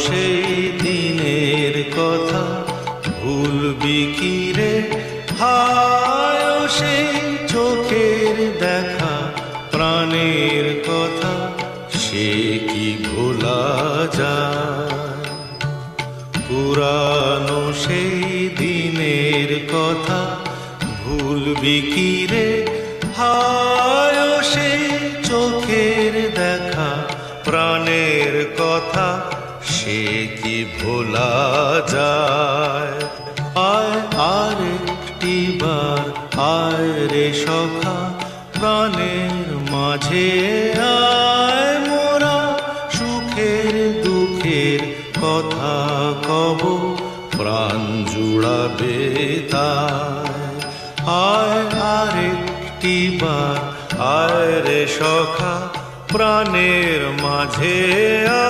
সেই দিনের কথা ভুলবি কি রে? হায় সেই চোখের দেখা প্রাণের কথা সে কি ভোলা যায়? পুরানো সেই দিনের কথা ভুলবি কি রে? হায় সেই চোখের দেখা প্রাণের কথা সে কি ভোলা যায়? আয় আরেকটি বার আয় রে সখা প্রাণের মাঝে আয়, মোরা সুখের দুঃখের কথা কব প্রাণ জুড়াবে তাই। আয় আরেকটি বার আয় রে সখা প্রাণের মাঝে